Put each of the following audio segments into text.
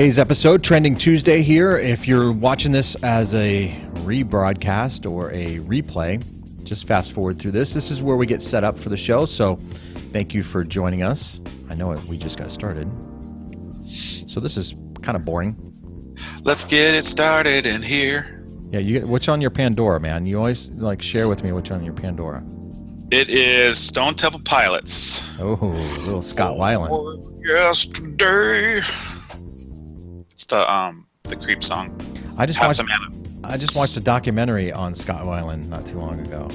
Today's episode, Trending Tuesday here. If you're watching this as a rebroadcast or a replay, just fast forward through this. This is where we get set up for the show, so thank you for joining us. I know we just got started, so this is kind of boring. Let's get it started in here. Yeah, what's on your Pandora, man? You always share with me what's on your Pandora. It is Stone Temple Pilots. Oh, little Scott Weiland. Oh, yesterday. It's the Creep song. I just watched a documentary on Scott Weiland not too long ago.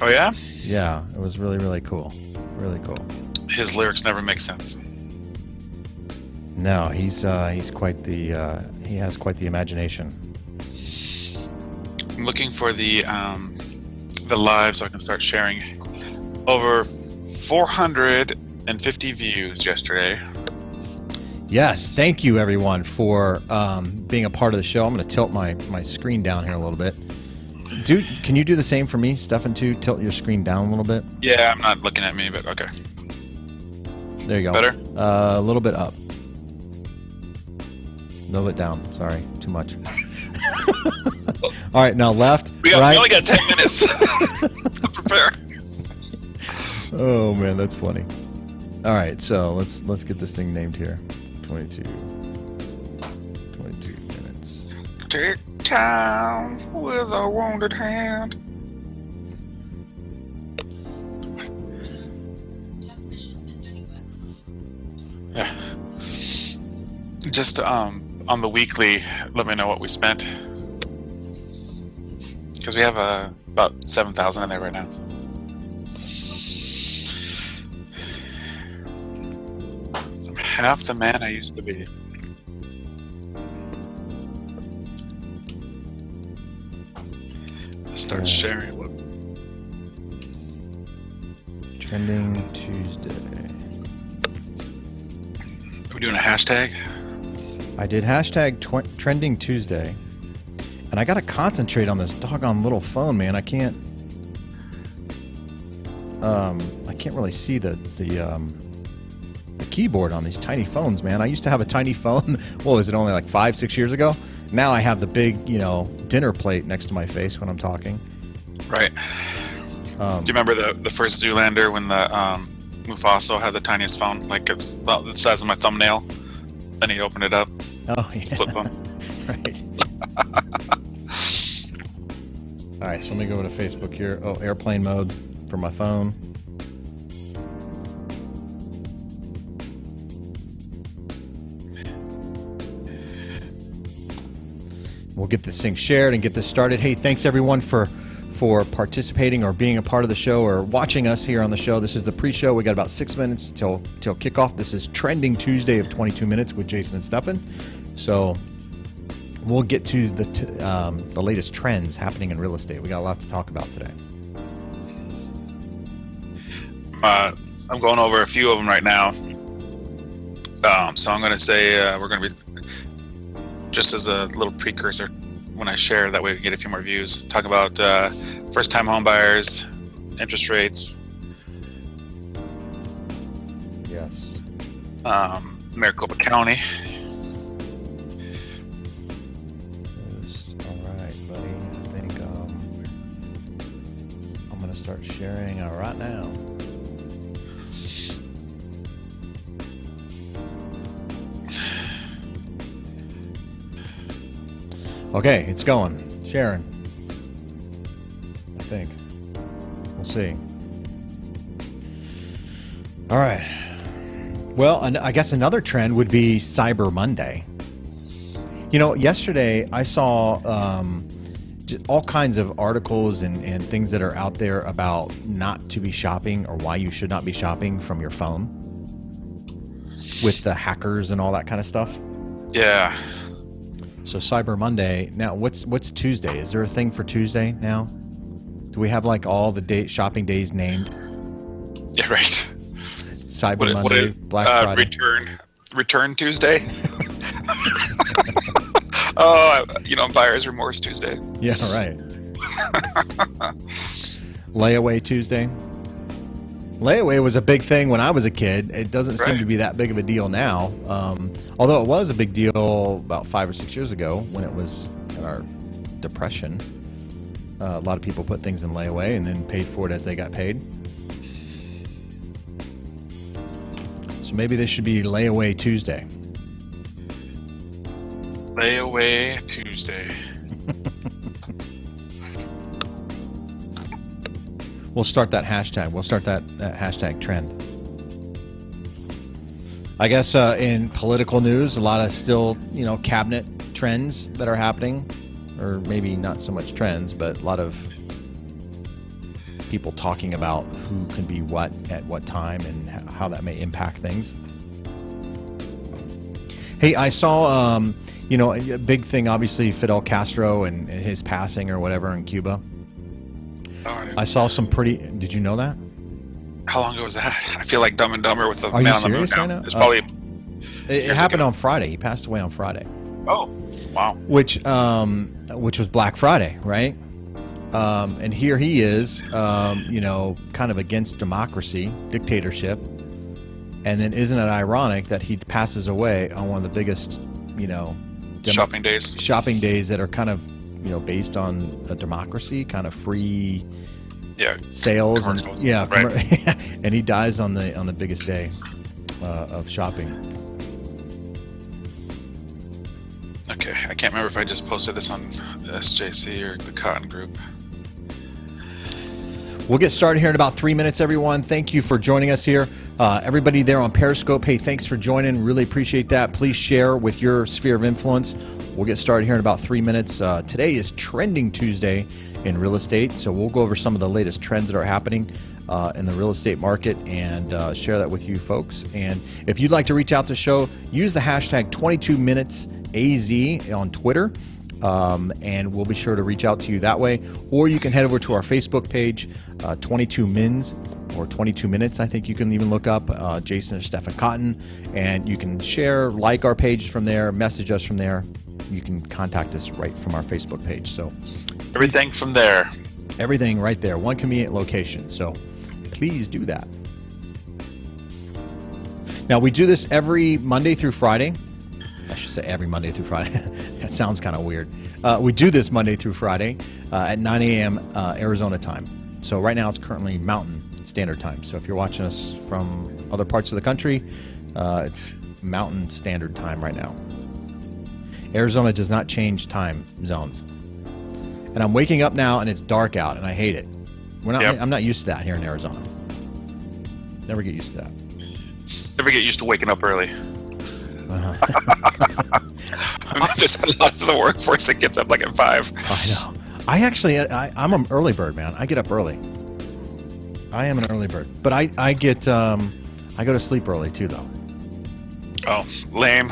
Oh yeah? Yeah, it was really, really cool. Really cool. His lyrics never make sense. No, he's quite the he has quite the imagination. I'm looking for the live so I can start sharing. Over 450 views yesterday. Yes, thank you everyone for being a part of the show. I'm going to tilt my screen down here a little bit. Dude, can you do the same for me, Stefan, too? Tilt your screen down a little bit. Yeah, I'm not looking at me, but okay. There you go. Better? A little bit up. A little bit down. Sorry, too much. All right, now left. We right. only got 10 minutes to prepare. Oh man, that's funny. All right, so let's get this thing named here. 22 minutes. Take time with a wounded hand. Yeah. Just on the weekly, let me know what we spent. Because we have about 7,000 in there right now. I'm half the man I used to be. Start sharing. Trending Tuesday. Are we doing a hashtag? I did hashtag Trending Tuesday. And I gotta concentrate on this doggone little phone, man. I can't really see the keyboard on these tiny phones, man. I used to have a tiny phone. What was it, only like 5-6 years ago? Now I have the big, dinner plate next to my face when I'm talking. Right. Do you remember the first Zoolander when the Mufasa had the tiniest phone, like it's about the size of my thumbnail? Then he opened it up. Oh yeah. Flip phone. Right. All right, so let me go to Facebook here. Oh, airplane mode for my phone. We'll get this thing shared and get this started. Hey, thanks everyone for participating or being a part of the show or watching us here on the show. This is the pre-show. We got about 6 minutes till kickoff. This is Trending Tuesday of 22 minutes with Jayson and Stefan. So we'll get to the latest trends happening in real estate. We got a lot to talk about today. I'm going over a few of them right now. So I'm going to say we're going to be, just as a little precursor, when I share, that way we can get a few more views. Talk about first-time home buyers, interest rates. Yes. Maricopa County. All right, buddy. I think I'm going to start sharing right now. Okay, it's going. Sharing. I think. We'll see. All right. Well, I guess another trend would be Cyber Monday. Yesterday I saw just all kinds of articles and things that are out there about not to be shopping or why you should not be shopping from your phone with the hackers and all that kind of stuff. Yeah. So Cyber Monday. Now, what's Tuesday? Is there a thing for Tuesday now? Do we have all the shopping days named? Yeah, right. Cyber Monday, Black Friday. Return Tuesday. Oh, Buyer's Remorse Tuesday. Yeah, right. Layaway Tuesday. Layaway was a big thing when I was a kid. It doesn't seem Right. to be that big of a deal now. Although it was a big deal about 5 or 6 years ago when it was in our depression. A lot of people put things in layaway and then paid for it as they got paid. So maybe this should be Layaway Tuesday. Layaway Tuesday. We'll start that hashtag. We'll start that hashtag trend. I guess in political news, a lot of still, cabinet trends that are happening, or maybe not so much trends, but a lot of people talking about who can be what at what time and how that may impact things. Hey, I saw, a big thing, obviously, Fidel Castro and his passing or whatever in Cuba. I saw some pretty. Did you know that? How long ago was that? I feel like Dumb and Dumber with the Are man you on the moon serious now. right now? It's probably. It happened on Friday. He passed away on Friday. Oh, wow. Which was Black Friday, right? And here he is, kind of against democracy, dictatorship. And then isn't it ironic that he passes away on one of the biggest, Shopping days. Shopping days that are kind of, based on a democracy, kind of free sales and right. and he dies on the biggest day of shopping. Okay, I can't remember if I just posted this on SJC or the Cotton Group. We'll get started here in about 3 minutes, everyone. Thank you for joining us here. Everybody there on Periscope, hey, thanks for joining. Really appreciate that. Please share with your sphere of influence. We'll get started here in about 3 minutes. Today is Trending Tuesday in real estate, so we'll go over some of the latest trends that are happening in the real estate market and share that with you folks. And if you'd like to reach out to the show, use the hashtag 22minutesAZ on Twitter. And we'll be sure to reach out to you that way. Or you can head over to our Facebook page, 22mins, or 22 minutes, I think you can even look up, Jayson or Stephen Cotton, and you can share, like our page from there, message us from there. You can contact us right from our Facebook page. So Everything from there. everything right there, one convenient location. So please do that. Now, we do this every Monday through Friday. I should say every Monday through Friday. That sounds kind of weird. We do this Monday through Friday at 9 a.m. Arizona time. So right now it's currently Mountain Standard Time. So if you're watching us from other parts of the country, it's Mountain Standard Time right now. Arizona does not change time zones. And I'm waking up now and it's dark out and I hate it. I'm not used to that here in Arizona. Never get used to that. Never get used to waking up early. Uh-huh. Just a lot of the workforce that gets up like at 5. I know. I'm an early bird, man. I get up early. I am an early bird, but I go to sleep early too, though. Oh, lame.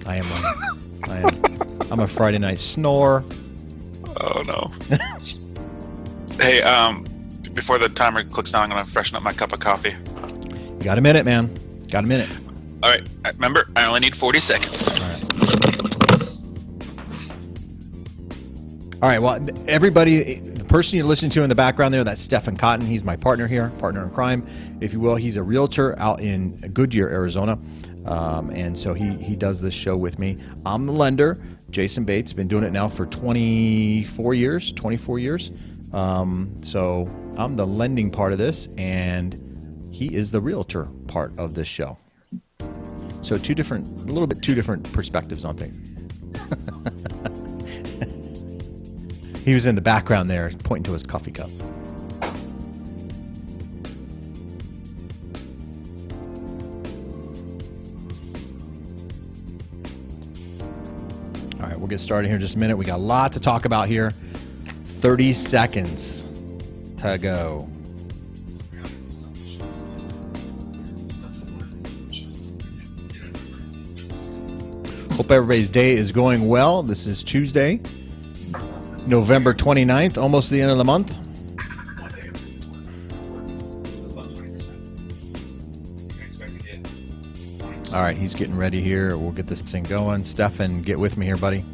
I am lame. I'm a Friday night snore. Oh no. Hey, before the timer clicks down, I'm gonna freshen up my cup of coffee. You got a minute, man. Got a minute. All right. Remember, I only need 40 seconds. All right. All right. Well, everybody, the person you're listening to in the background there, that's Stephen Cotton. He's my partner here, partner in crime, if you will. He's a realtor out in Goodyear, Arizona. And so he does this show with me. I'm the lender, Jayson Bates. Been doing it now for 24 years. So I'm the lending part of this, and he is the realtor part of this show. So two different perspectives on things. He was in the background there, pointing to his coffee cup. All right, we'll get started here in just a minute. We got a lot to talk about here. 30 seconds to go. Hope everybody's day is going well. This is Tuesday, November 29th, almost the end of the month. All right, he's getting ready here. We'll get this thing going. Stefan, get with me here, buddy.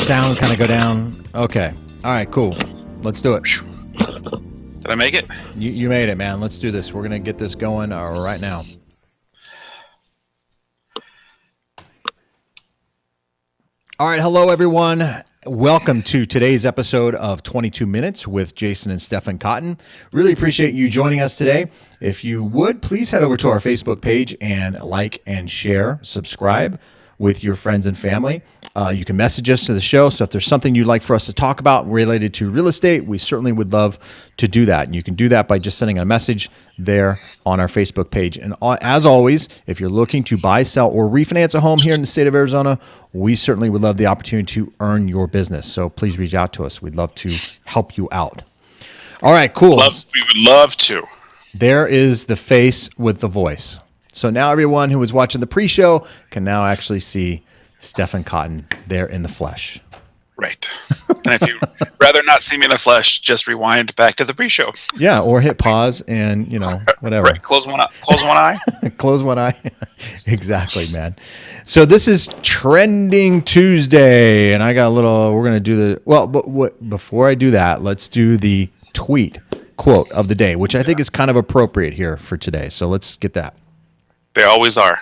sound kind of go down. Okay. All right, cool. Let's do it. Did I make it? You made it, man. Let's do this. We're going to get this going right now. All right, hello, everyone. Welcome to today's episode of 22 Minutes with Jayson and Stephen Cotton. Really appreciate you joining us today. If you would, please head over to our Facebook page and like and share, subscribe with your friends and family. You can message us to the show, so if there's something you'd like for us to talk about related to real estate, we certainly would love to do that. And you can do that by just sending a message there on our Facebook page. And as always, if you're looking to buy, sell, or refinance a home here in the state of Arizona, we certainly would love the opportunity to earn your business. So please reach out to us. We'd love to help you out. All right, cool. We would love to. There is the face with the voice. So now everyone who was watching the pre-show can now actually see Stephen Cotton there in the flesh. Right. And if you'd rather not see me in the flesh, just rewind back to the pre-show. Yeah, or hit pause and, whatever. Right. Close one eye. Close one eye. Close one eye. Exactly, man. So this is Trending Tuesday, and I got a little, we're going to do the, well, but before I do that, let's do the tweet quote of the day, which I think is kind of appropriate here for today. So let's get that. They always are.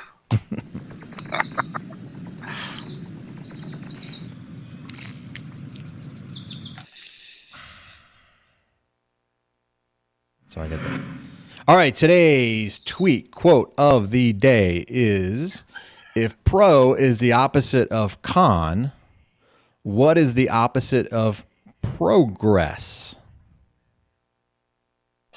So I get that. All right, today's tweet quote of the day is, if pro is the opposite of con, what is the opposite of progress?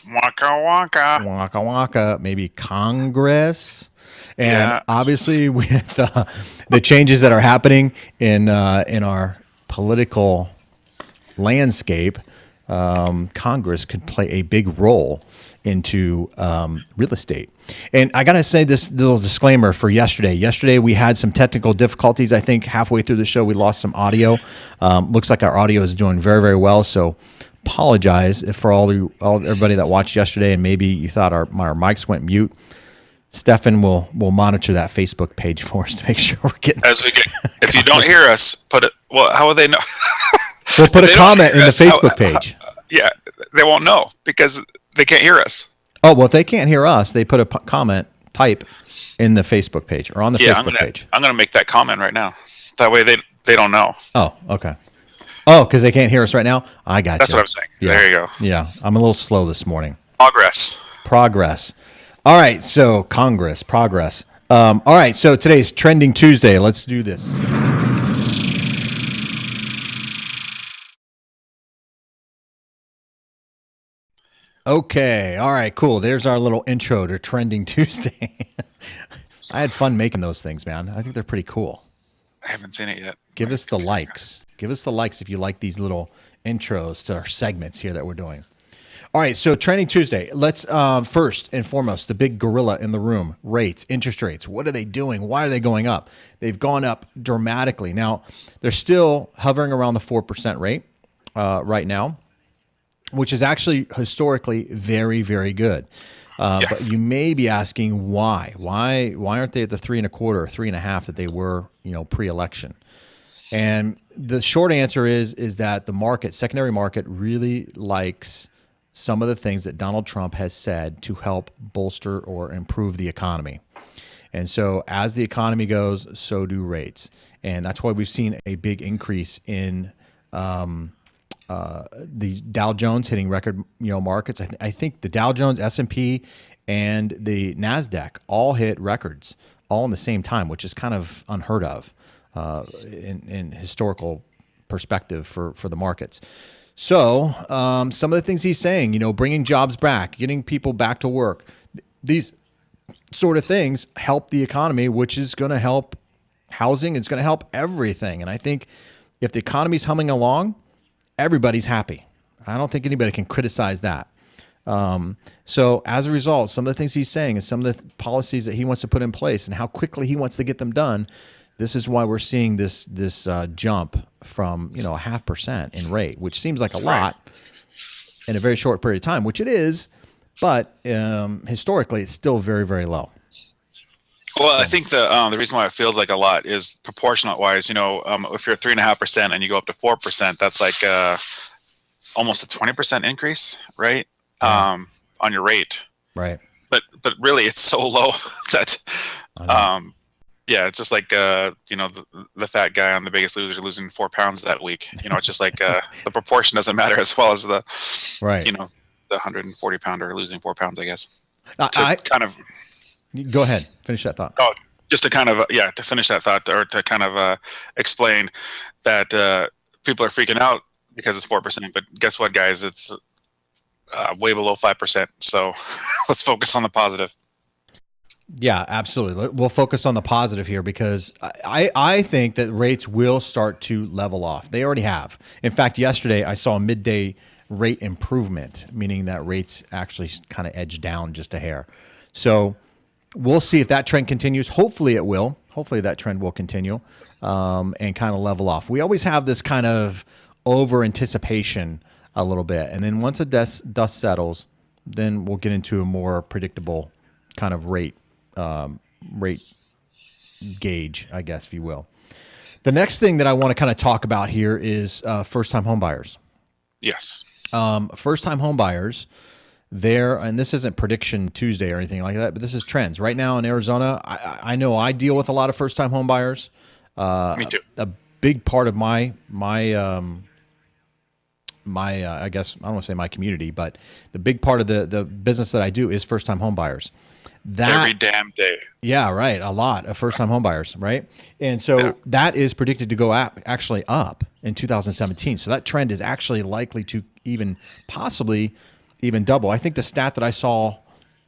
Waka waka. Waka waka, maybe Congress. And obviously with the changes that are happening in our political landscape, Congress could play a big role into real estate. And I got to say this little disclaimer for yesterday. Yesterday we had some technical difficulties. I think halfway through the show we lost some audio. Looks like our audio is doing very, very well. So apologize if for everybody that watched yesterday and maybe you thought our mics went mute. Stephen will monitor that Facebook page for us to make sure we're getting. As we get, if you don't hear us, put it. Well, how would they know? We'll put a comment in the Facebook page. Yeah, they won't know because they can't hear us. Oh, well, if they can't hear us, they put a comment type in the Facebook page or on the Facebook page. I'm going to make that comment right now. That way they don't know. Oh, okay. Oh, because they can't hear us right now? I got you. That's what I'm saying. Yeah. There you go. Yeah, I'm a little slow this morning. Progress. All right, so progress. All right, so today's Trending Tuesday. Let's do this. Okay, all right, cool. There's our little intro to Trending Tuesday. I had fun making those things, man. I think they're pretty cool. I haven't seen it yet. Give us the likes. Give us the likes if you like these little intros to our segments here that we're doing. All right, so Trending Tuesday. Let's first and foremost, the big gorilla in the room, rates, interest rates. What are they doing? Why are they going up? They've gone up dramatically. Now, they're still hovering around the 4% rate right now, which is actually historically very, very good. But you may be asking why? Why aren't they at the 3.25 or 3.5 that they were, pre-election? And the short answer is that the market, secondary market, really likes some of the things that Donald Trump has said to help bolster or improve the economy. And so as the economy goes, so do rates. And that's why we've seen a big increase in the Dow Jones hitting record markets. I think the Dow Jones, S&P, and the NASDAQ all hit records all in the same time, which is kind of unheard of in historical perspective for the markets. So some of the things he's saying, bringing jobs back, getting people back to work, these sort of things help the economy, which is going to help housing. It's going to help everything. And I think if the economy's humming along, everybody's happy. I don't think anybody can criticize that. So as a result, some of the things he's saying and some of the policies that he wants to put in place and how quickly he wants to get them done, this is why we're seeing this jump from 0.5% in rate, which seems like a lot in a very short period of time, which it is, but historically it's still very, very low. Well, So, I think the reason why it feels like a lot is proportionate wise. If you're 3.5% and you go up to 4%, that's like almost a 20% increase, right? yeah, On your rate. right. But really, it's so low that I know. um, yeah, it's just like the fat guy on The Biggest Loser losing 4 pounds that week. It's just like the proportion doesn't matter as well as the Right. you know the 140 pounder losing 4 pounds, I guess. To I kind of go ahead. Finish that thought. oh, just to kind of to finish that thought, or to kind of explain that people are freaking out because it's 4%, but guess what, guys? It's way below 5%. So let's focus on the positive. Yeah, absolutely. We'll focus on the positive here because I think that rates will start to level off. They already have. In fact, yesterday I saw a midday rate improvement, meaning that rates actually kind of edged down just a hair. So we'll see if that trend continues. Hopefully it will. Hopefully that trend will continue and kind of level off. We always have this kind of over anticipation a little bit, and then once the dust settles, then we'll get into a more predictable kind of rate gauge, I guess, if you will. The next thing that I want to kind of talk about here is first-time homebuyers. Yes. First-time homebuyers, there, and this isn't prediction Tuesday or anything like that, but this is trends. Right now in Arizona, I know I deal with a lot of first-time homebuyers. Me too. A big part of my I guess I don't want to say my community, but the big part of the business that I do is first-time homebuyers. Every damn day. Yeah, right. A lot of first-time homebuyers, right? And so Yeah. that is predicted to go actually up in 2017. So that trend is actually likely to possibly even double. I think the stat that I saw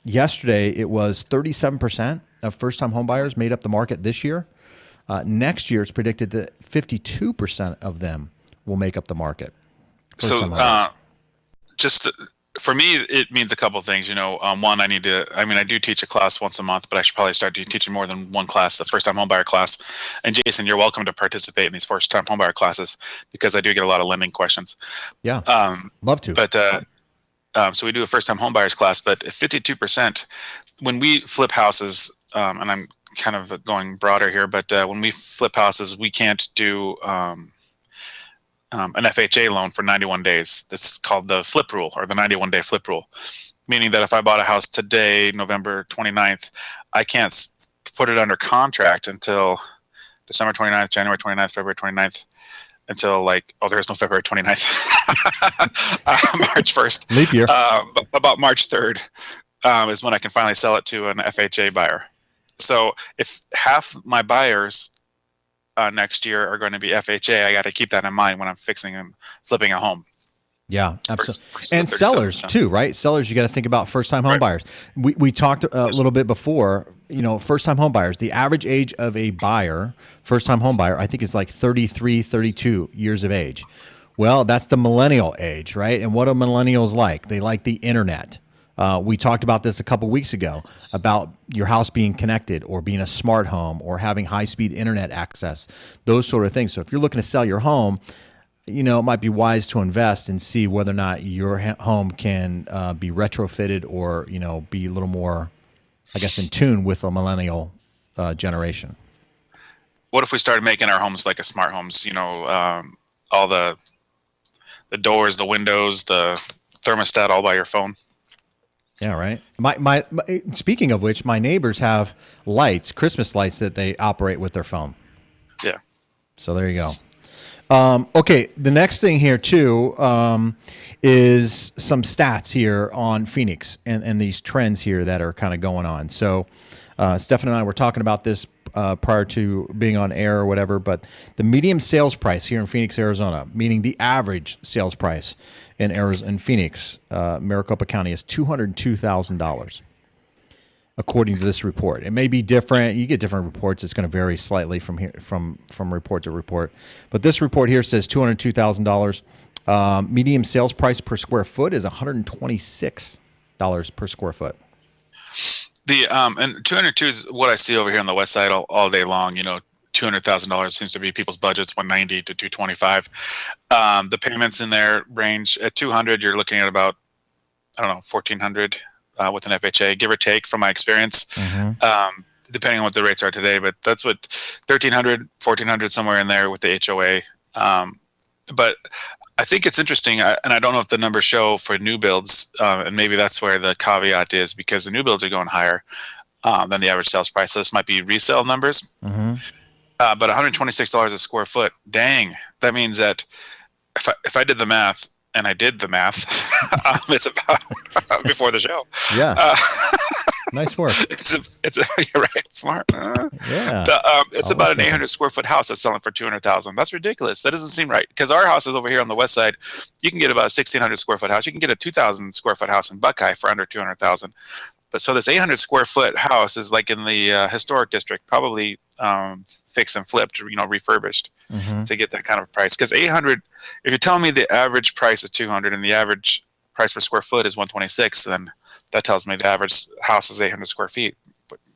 yesterday, it was 37% of first-time homebuyers made up the market this year. Next year, it's predicted that 52% of them will make up the market. So First-time homebuyers. just for me, it means a couple of things. One, I do teach a class once a month, but I should probably start teaching more than one class, the first time homebuyer class. And Jason, you're welcome to participate in these first time homebuyer classes because I do get a lot of lending questions. Yeah, Um, love to. but so we do a first time homebuyers class, but 52%, when we flip houses, and I'm kind of going broader here, but when we flip houses, we can't do an FHA loan for 91 days. That's called the flip rule, or the 91-day flip rule, meaning that if I bought a house today, November 29th, I can't put it under contract until December 29th, January 29th, February 29th, until there is no February 29th, March 1st. Leap year. About March 3rd is when I can finally sell it to an FHA buyer. So if half my buyers next year are going to be FHA, I got to keep that in mind when I'm fixing and flipping a home. Yeah, absolutely. And sellers too, right? Sellers, you got to think about first-time home Right. buyers. We talked a little bit before, first-time home buyers. The average age of a buyer, first-time home buyer, I think is like 33, 32 years of age. Well, that's the millennial age, right? And what do millennials like? They like the internet. We talked about this a couple weeks ago about your house being connected or being a smart home or having high-speed internet access, those sort of things. So if you're looking to sell your home, it might be wise to invest and see whether or not your home can be retrofitted or, be a little more, I guess, in tune with a millennial generation. What if we started making our homes like a smart homes? All the doors, the windows, the thermostat, all by your phone. Yeah, right. My speaking of which, my neighbors have lights, Christmas lights that they operate with their phone. Yeah. So there you go. Okay, the next thing here too is some stats here on Phoenix and these trends here that are kind of going on. So Stefan and I were talking about this prior to being on air or whatever, but the median sales price here in Phoenix, Arizona, meaning the average sales price in Phoenix, Maricopa County, is $202,000. According to this report, it may be different. You get different reports. It's going to vary slightly from report to report. But this report here says $202,000. Median sales price per square foot is $126 per square foot. And 202 is what I see over here on the west side all day long. $200,000 seems to be people's budgets, 190 to 225. The payments in there range at 200. You're looking at about 1,400 with an FHA, give or take, from my experience. Mm-hmm. depending on what the rates are today. But that's what 1,300, 1,400, somewhere in there with the HOA. But I think it's interesting, and I don't know if the numbers show for new builds, and maybe that's where the caveat is, because the new builds are going higher than the average sales price. So this might be resale numbers. Mm-hmm. But $126 a square foot, dang, that means that if I did the math, and I did the math, it's about before the show. Yeah. Nice work. You're right, smart. Yeah. It's about an 800 square foot house that's selling for 200,000. That's ridiculous. That doesn't seem right, because our house is over here on the west side. You can get about a 1,600 square foot house. You can get a 2,000 square foot house in Buckeye for under 200,000. But so this 800 square foot house is like in the historic district, probably fixed and flipped, refurbished, to get that kind of price. Because 800, if you're telling me the average price is 200 and the average price per square foot is 126, then that tells me the average house is 800 square feet,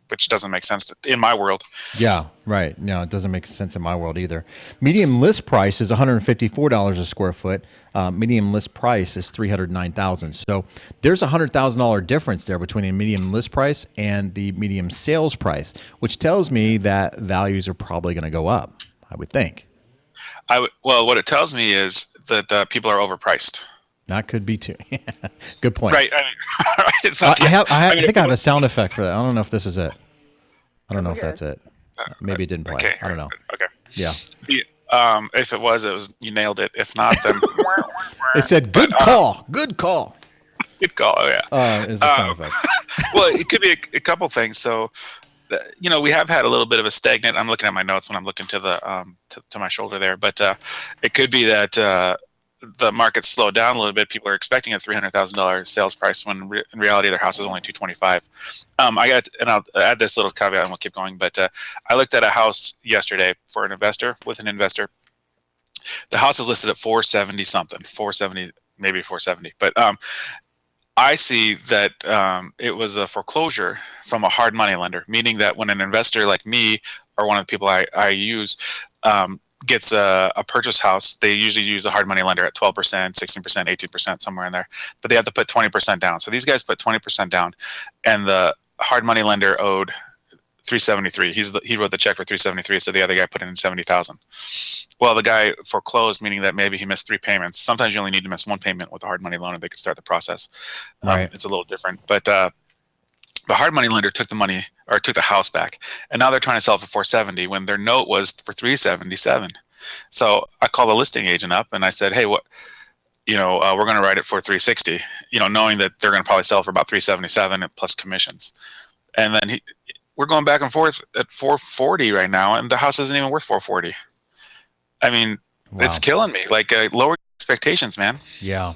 which doesn't make sense in my world. Yeah, right. No, it doesn't make sense in my world either. Median list price is $154 a square foot. Median list price is $309,000. So there's a $100,000 difference there between a median list price and the median sales price, which tells me that values are probably going to go up, I would think. Well, what it tells me is that people are overpriced. That could be too. Good point. Right. It's not, I think I have a sound effect for that. I don't know if this is it. I don't know if that's it. Maybe it didn't play. Okay. I don't know. Okay. Yeah. If it was, you nailed it. If not, then it said good call. Good call. Good call. Oh, yeah. Is the sound effect. Well, it could be a couple things. So, we have had a little bit of a stagnant. I'm looking at my notes when I'm looking to the to my shoulder there, but it could be that the market slowed down a little bit. People are expecting a $300,000 sales price when in reality their house is only $225,000. And I'll add this little caveat and we'll keep going. But I looked at a house yesterday for an investor with an investor. The house is listed at 470 something, 470 maybe 470. But I see that it was a foreclosure from a hard money lender, meaning that when an investor like me or one of the people I use gets a purchase house, they usually use a hard money lender at 12%, 16%, 18%, somewhere in there. But they have to put 20% down. So these guys put 20% down, and the hard money lender owed $373,000. He wrote the check for $373,000, so the other guy put in $70,000. Well, the guy foreclosed, meaning that maybe he missed 3 payments. Sometimes you only need to miss 1 payment with a hard money loan, and they can start the process. Right. It's a little different, but the hard money lender took the money, or took the house back, and now they're trying to sell it for $470,000 when their note was for $377,000. So I called the listing agent up and I said, hey, we're going to write it for $360,000, knowing that they're going to probably sell for about $377,000 plus commissions. And then we're going back and forth at $440,000 right now, and the house isn't even worth $440,000. I mean, wow. It's killing me. Like, lower expectations, man. Yeah.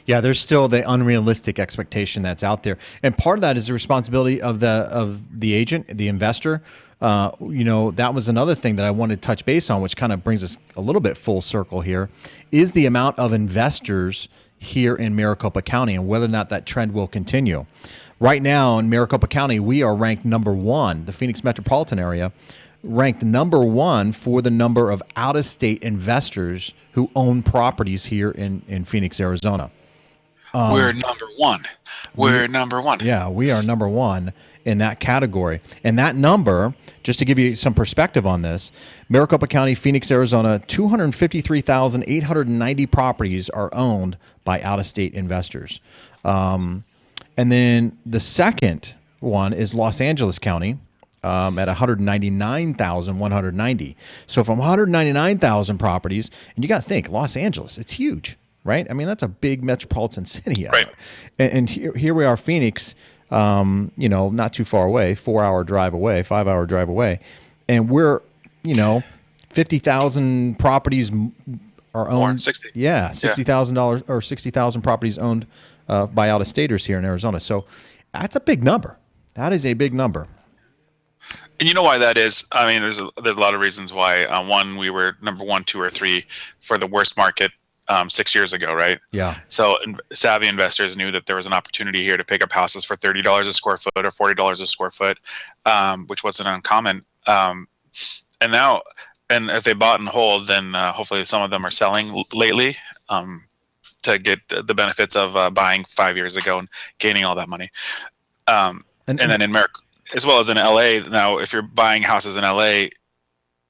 Yeah, there's still the unrealistic expectation that's out there, and part of that is the responsibility of the agent, the investor. That was another thing that I wanted to touch base on, which kind of brings us a little bit full circle here, is the amount of investors here in Maricopa County and whether or not that trend will continue. Right now in Maricopa County, we are ranked number 1, the Phoenix metropolitan area, ranked number 1 for the number of out-of-state investors who own properties here in Phoenix, Arizona. We're number 1. We're number 1. Yeah, we are number 1 in that category. And that number, just to give you some perspective on this, Maricopa County, Phoenix, Arizona, 253,890 properties are owned by out-of-state investors. And then the second one is Los Angeles County at 199,190. So from 199,000 properties, and you got to think, Los Angeles, it's huge. Right? I mean, that's a big metropolitan city. Right. And here we are, Phoenix, not too far away, 4-hour drive away, 5-hour drive away. And we're, 50,000 properties are owned. More, 60. Yeah, $60,000 or 60,000 properties owned by out-of-staters here in Arizona. So that's a big number. That is a big number. And you know why that is? I mean, there's a lot of reasons why. One, we were number 1, 2, or 3 for the worst market 6 years ago, right? Yeah. So savvy investors knew that there was an opportunity here to pick up houses for $30 a square foot or $40 a square foot, which wasn't uncommon. And if they bought and hold, then hopefully some of them are selling lately to get the benefits of buying 5 years ago and gaining all that money. And then in as well as in LA. Now, if you're buying houses in LA,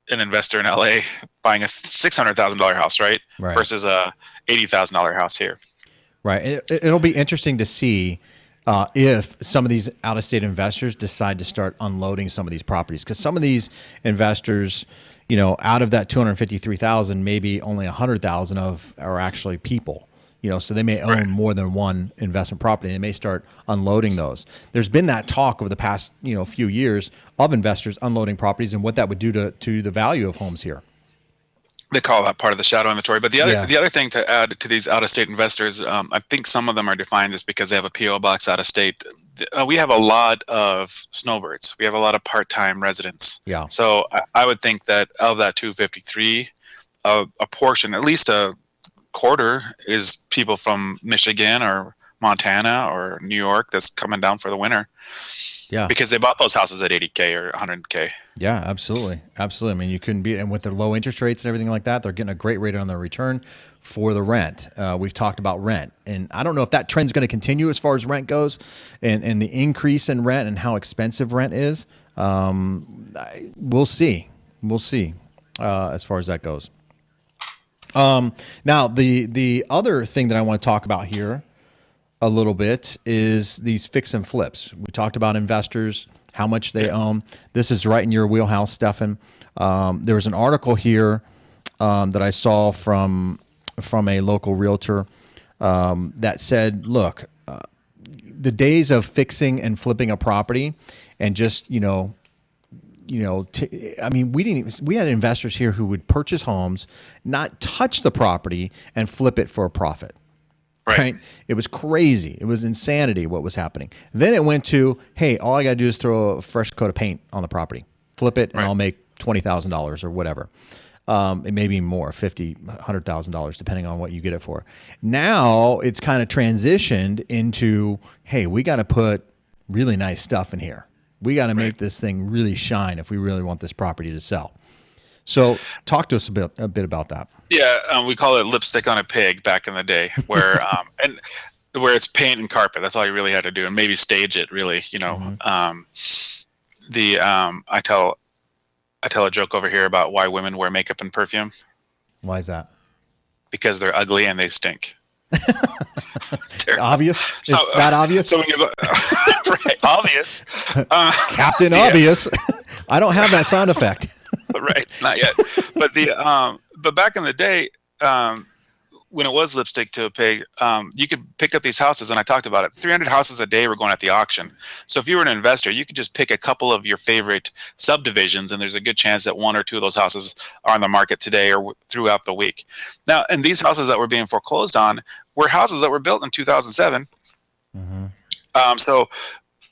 an investor in LA buying a $600,000 house, right, Right. versus a $80,000 house here. Right. It'll be interesting to see if some of these out-of-state investors decide to start unloading some of these properties, because some of these investors, out of that 253,000, maybe only 100,000 of are actually people. So they may own Right. more than one investment property. They may start unloading those. There's been that talk over the past few years of investors unloading properties and what that would do to the value of homes here. They call that part of the shadow inventory. But the other Yeah. the other thing to add to these out-of-state investors, I think some of them are defined just because they have a PO box out of state. We have a lot of snowbirds. We have a lot of part-time residents. Yeah. So I would think that of that 253, a portion, at least a quarter, is people from Michigan or Montana or New York that's coming down for the winter Yeah. because they bought those houses at 80K or 100K. Yeah, absolutely. Absolutely. I mean, you couldn't beat it. And with their low interest rates and everything like that, they're getting a great rate on their return for the rent. We've talked about rent. And I don't know if that trend's going to continue as far as rent goes and the increase in rent and how expensive rent is. We'll see. We'll see as far as that goes. Now, the other thing that I want to talk about here a little bit is these fix and flips. We talked about investors, how much they own. This is right in your wheelhouse, Stefan. There was an article here that I saw from a local realtor that said, look, the days of fixing and flipping a property and just, I mean, we had investors here who would purchase homes, not touch the property, and flip it for a profit. Right. It was crazy. It was insanity what was happening. Then it went to, hey, all I got to do is throw a fresh coat of paint on the property, flip it, and I'll make $20,000 or whatever. It may be more, $100,000, depending on what you get it for. Now it's kind of transitioned into, hey, we got to put really nice stuff in here. We got to make this thing really shine if we really want this property to sell. So talk to us a bit about that. Yeah, we call it lipstick on a pig back in the day, where and where it's paint and carpet. That's all you really had to do, and maybe stage it. Really, I tell a joke over here about why women wear makeup and perfume. Why is that? Because they're ugly and they stink. Obvious? So, it's that obvious? So when you right, obvious. Captain Obvious. I don't have that sound effect. Right, not yet. But but back in the day, when it was lipstick to a pig, you could pick up these houses, and I talked about it. 300 houses a day were going at the auction. So if you were an investor, you could just pick a couple of your favorite subdivisions, and there's a good chance that one or two of those houses are on the market today or throughout the week. Now, and these houses that were being foreclosed on were houses that were built in 2007.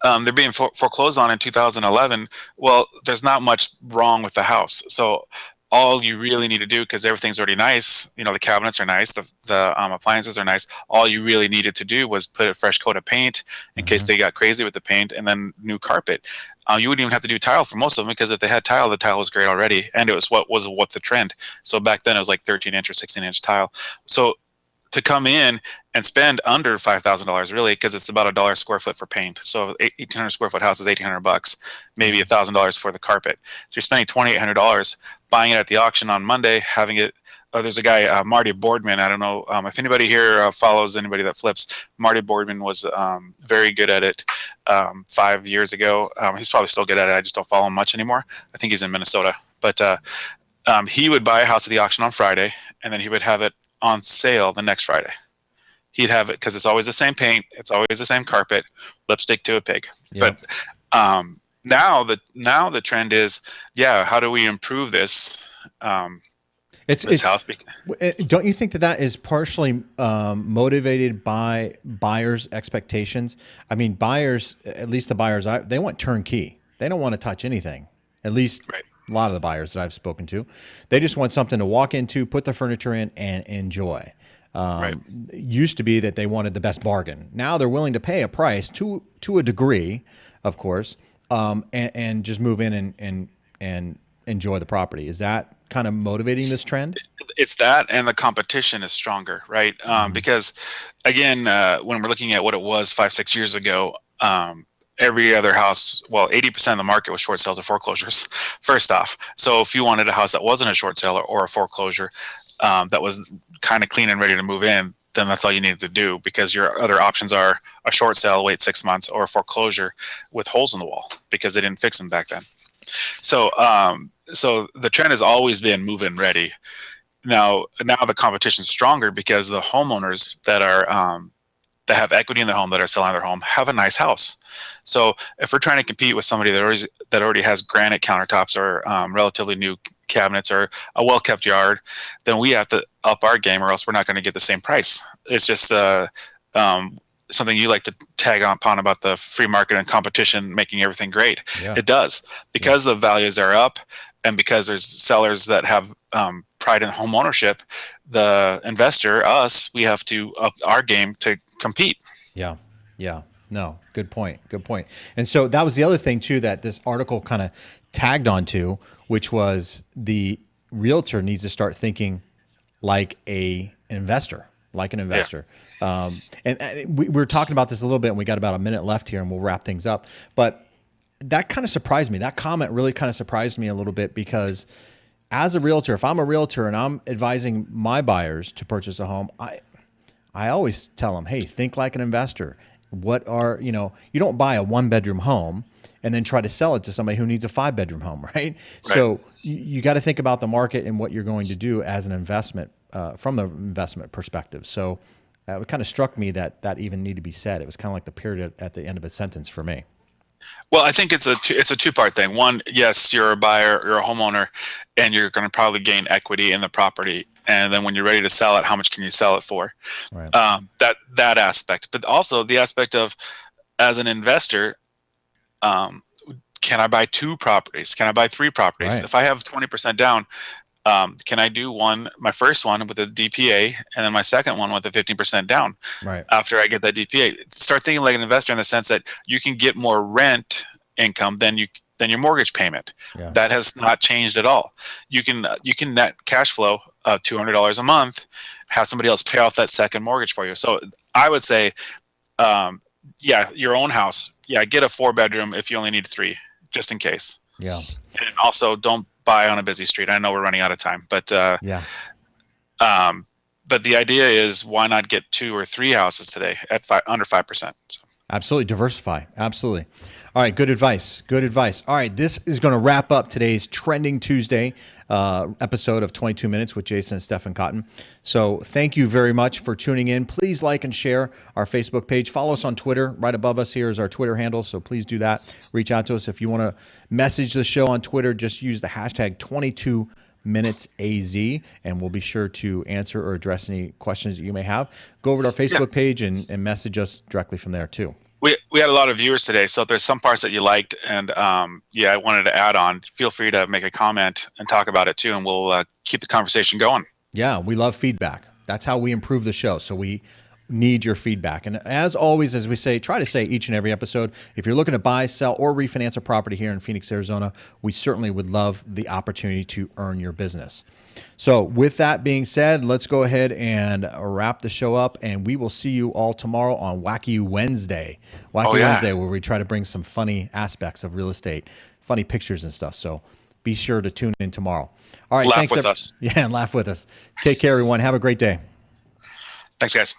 They're being foreclosed on in 2011. Well, there's not much wrong with the house. So all you really need to do, because everything's already nice, the cabinets are nice, the appliances are nice. All you really needed to do was put a fresh coat of paint in case they got crazy with the paint, and then new carpet. You wouldn't even have to do tile for most of them, because if they had tile, the tile was great already, and it was what the trend. So back then it was like 13-inch or 16-inch tile. So to come in and spend under $5,000 really, because it's about $1 a square foot for paint. So 1,800 square foot house is $1,800, maybe $1,000 for the carpet. So you're spending $2,800 buying it at the auction on Monday, having it. There's a guy, Marty Boardman. I don't know if anybody here follows anybody that flips. Marty Boardman was very good at it 5 years ago. He's probably still good at it. I just don't follow him much anymore. I think he's in Minnesota. But he would buy a house at the auction on Friday, and then he would have it on sale the next Friday. He'd have it because it's always the same paint, it's always the same carpet, lipstick to a pig. Yep. But now the trend is, how do we improve this? This house. Don't you think that is partially motivated by buyers' expectations? I mean, buyers, at least the buyers, they want turnkey. They don't want to touch anything. At least. Right. A lot of the buyers that I've spoken to, they just want something to walk into, put the furniture in, and enjoy. It used to be that they wanted the best bargain. Now they're willing to pay a price to a degree, of course, and just move in and enjoy the property. Is that kind of motivating this trend? It's that, and the competition is stronger, right? Because again, when we're looking at what it was 5-6 years ago. every other house, well, 80% of the market was short sales or foreclosures, first off. So if you wanted a house that wasn't a short sale or a foreclosure, that was kind of clean and ready to move in, then that's all you needed to do, because your other options are a short sale, wait 6 months, or a foreclosure with holes in the wall because they didn't fix them back then. So so the trend has always been move in ready. Now the competition is stronger because the homeowners that are that have equity in their home, that are selling their home, have a nice house. So if we're trying to compete with somebody that already has granite countertops or relatively new cabinets or a well-kept yard, then we have to up our game, or else we're not going to get the same price. It's just something you like to tag upon about the free market and competition making everything great. Yeah. It does, because the values are up, and because there's sellers that have pride in home ownership. The investor, us, we have to up our game to compete. Yeah. Yeah. No, good point. Good point. And so that was the other thing too that this article kind of tagged onto, which was the realtor needs to start thinking like an investor. And we were talking about this a little bit, and we got about a minute left here, and we'll wrap things up. But that kind of surprised me. That comment really kind of surprised me a little bit, because as a realtor, if I'm a realtor and I'm advising my buyers to purchase a home, I always tell them, hey, think like an investor. You don't buy a 1-bedroom home and then try to sell it to somebody who needs a 5-bedroom home, right? So you got to think about the market and what you're going to do as an investment from the investment perspective. So it kind of struck me that even needed to be said. It was kind of like the period at the end of a sentence for me. Well, I think it's a two-part thing. One, yes, you're a buyer, you're a homeowner, and you're going to probably gain equity in the property. And then when you're ready to sell it, how much can you sell it for? Right. That aspect, but also the aspect of, as an investor, can I buy 2 properties? Can I buy 3 properties? Right. If I have 20% down, can I do my first one with a DPA, and then my second one with a 15% down? Right. After I get that DPA, start thinking like an investor in the sense that you can get more rent income than your mortgage payment. Yeah. That has not changed at all. You can net cash flow of $200 a month, have somebody else pay off that second mortgage for you. So I would say, your own house. Yeah, get a 4-bedroom if you only need 3, just in case. Yeah. And also, don't buy on a busy street. I know we're running out of time, but but the idea is, why not get 2 or 3 houses today at under 5%? So. Absolutely. Diversify. Absolutely. All right. Good advice. Good advice. All right. This is going to wrap up today's Trending Tuesday episode of 22 Minutes with Jayson and Stefan Cotton. So thank you very much for tuning in. Please like and share our Facebook page. Follow us on Twitter. Right above us here is our Twitter handle, so please do that. Reach out to us. If you want to message the show on Twitter, just use the hashtag 22MinutesAZ, and we'll be sure to answer or address any questions that you may have. Go over to our Facebook page and message us directly from there too. We had a lot of viewers today, so if there's some parts that you liked and I wanted to add on, feel free to make a comment and talk about it too, and we'll keep the conversation going. Yeah, we love feedback. That's how we improve the show. So we need your feedback. And as always, as we say, try to say each and every episode, if you're looking to buy, sell, or refinance a property here in Phoenix, Arizona, we certainly would love the opportunity to earn your business. So with that being said, let's go ahead and wrap the show up, and we will see you all tomorrow on Wacky Wednesday. Wednesday, where we try to bring some funny aspects of real estate, funny pictures and stuff. So be sure to tune in tomorrow. All right, laugh with us. Yeah, and laugh with us. Take care, everyone. Have a great day. Thanks, guys.